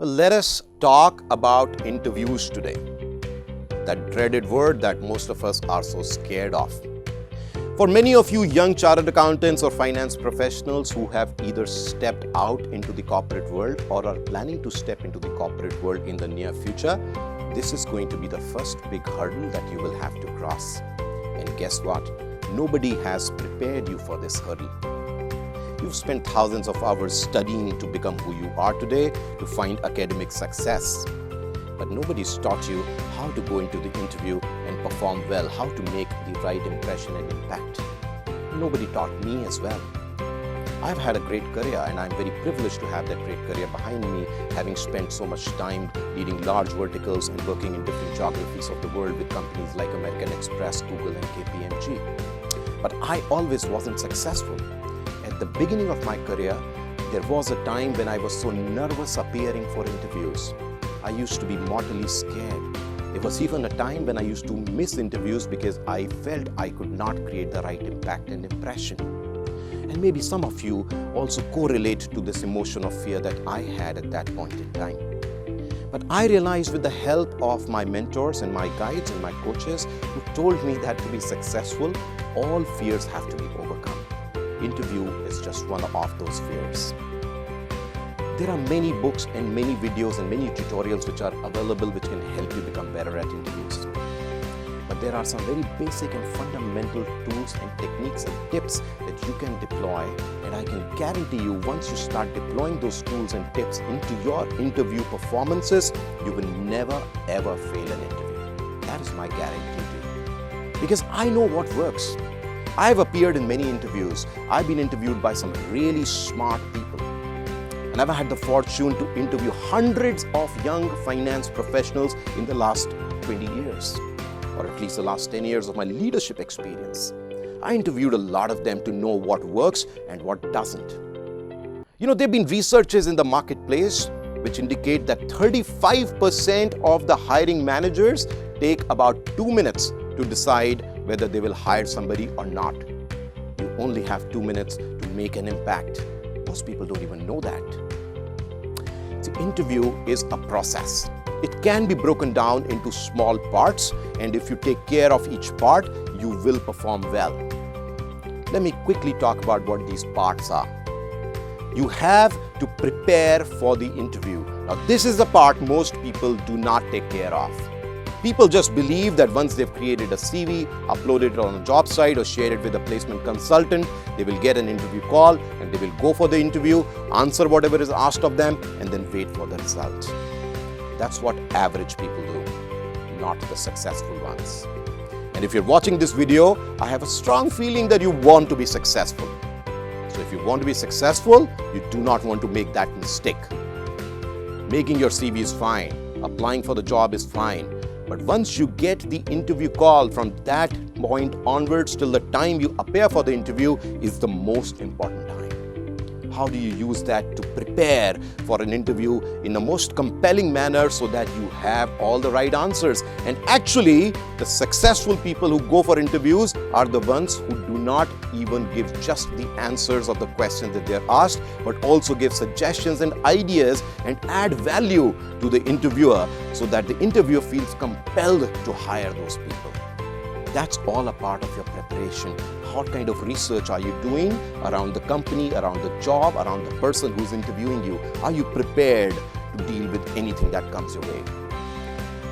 Well, let us talk about interviews today. That dreaded word that most of us are so scared of. For many of you young chartered accountants or finance professionals who have either stepped out into the corporate world or are planning to step into the corporate world in the near future, this is going to be the first big hurdle that you will have to cross. And guess what? Nobody has prepared you for this hurdle. You've spent thousands of hours studying to become who you are today, to find academic success. But nobody's taught you how to go into the interview and perform well, how to make the right impression and impact. Nobody taught me as well. I've had a great career and I'm very privileged to have that great career behind me, having spent so much time leading large verticals and working in different geographies of the world with companies like American Express, Google and KPMG. But I always wasn't successful. At the beginning of my career, there was a time when I was so nervous appearing for interviews. I used to be mortally scared. There was even a time when I used to miss interviews because I felt I could not create the right impact and impression. And maybe some of you also correlate to this emotion of fear that I had at that point in time. But I realized with the help of my mentors and my guides and my coaches who told me that to be successful, all fears have to be overcome. Interview is just one of those fears. There are many books and many videos and many tutorials which are available which can help you become better at interviews. But there are some very basic and fundamental tools and techniques and tips that you can deploy, and I can guarantee you once you start deploying those tools and tips into your interview performances, you will never ever fail an interview. That is my guarantee to you. Because I know what works. I've appeared in many interviews. I've been interviewed by some really smart people. And I've had the fortune to interview hundreds of young finance professionals in the last 20 years, or at least the last 10 years of my leadership experience. I interviewed a lot of them to know what works and what doesn't. You know, there have been researches in the marketplace which indicate that 35% of the hiring managers take about 2 minutes to decide whether they will hire somebody or not. You only have 2 minutes to make an impact. Most people don't even know that. The interview is a process. It can be broken down into small parts, and if you take care of each part, you will perform well. Let me quickly talk about what these parts are. You have to prepare for the interview. Now, this is the part most people do not take care of. People just believe that once they've created a CV, uploaded it on a job site or shared it with a placement consultant, they will get an interview call and they will go for the interview, answer whatever is asked of them, and then wait for the result. That's what average people do, not the successful ones. And if you're watching this video, I have a strong feeling that you want to be successful. So if you want to be successful, you do not want to make that mistake. Making your CV is fine. Applying for the job is fine. But once you get the interview call, from that point onwards till the time you appear for the interview is the most important time. How do you use that to prepare for an interview in the most compelling manner so that you have all the right answers? And actually, the successful people who go for interviews are the ones who do not even give just the answers of the questions that they're asked, but also give suggestions and ideas and add value to the interviewer so that the interviewer feels compelled to hire those people. That's all a part of your preparation. What kind of research are you doing around the company, around the job, around the person who's interviewing you? Are you prepared to deal with anything that comes your way?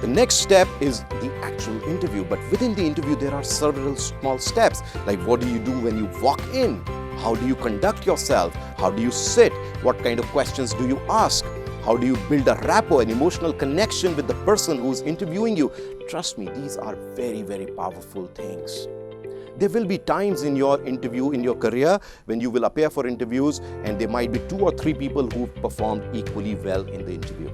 The next step is the actual interview, but within the interview there are several small steps, like what do you do when you walk in? How do you conduct yourself? How do you sit? What kind of questions do you ask? How do you build a rapport, an emotional connection with the person who's interviewing you? Trust me, these are very, very powerful things. There will be times in your interview, in your career, when you will appear for interviews and there might be 2 or 3 people who've performed equally well in the interview.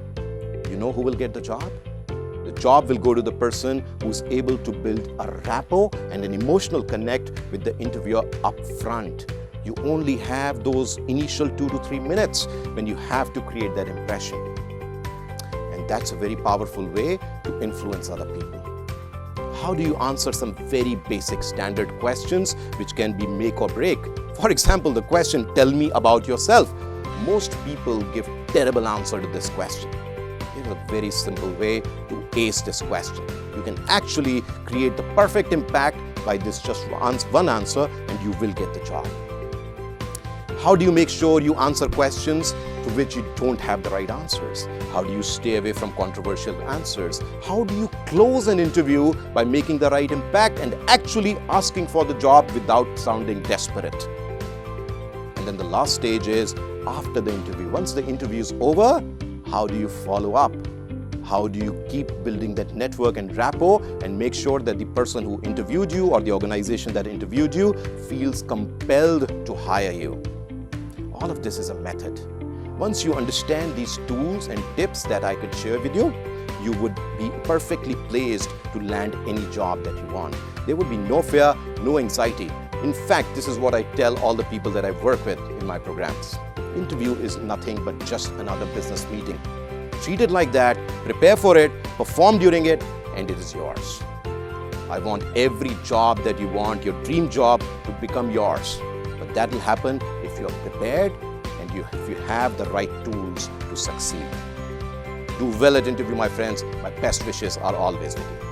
You know who will get the job? The job will go to the person who's able to build a rapport and an emotional connect with the interviewer up front. You only have those initial 2 to 3 minutes when you have to create that impression. And that's a very powerful way to influence other people. How do you answer some very basic standard questions which can be make or break? For example, the question, tell me about yourself. Most people give terrible answer to this question. There is a very simple way to ace this question. You can actually create the perfect impact by this just one answer, and you will get the job. How do you make sure you answer questions to which you don't have the right answers? How do you stay away from controversial answers? How do you close an interview by making the right impact and actually asking for the job without sounding desperate? And then the last stage is after the interview. Once the interview is over, how do you follow up? How do you keep building that network and rapport and make sure that the person who interviewed you or the organization that interviewed you feels compelled to hire you? All of this is a method. Once you understand these tools and tips that I could share with you, you would be perfectly placed to land any job that you want. There would be no fear, no anxiety. In fact, this is what I tell all the people that I work with in my programs. Interview is nothing but just another business meeting. Treat it like that, prepare for it, perform during it, and it is yours. I want every job that you want, your dream job, to become yours. But that will happen if you're prepared and if you have the right tools to succeed. Do well at interview, my friends. My best wishes are always with you.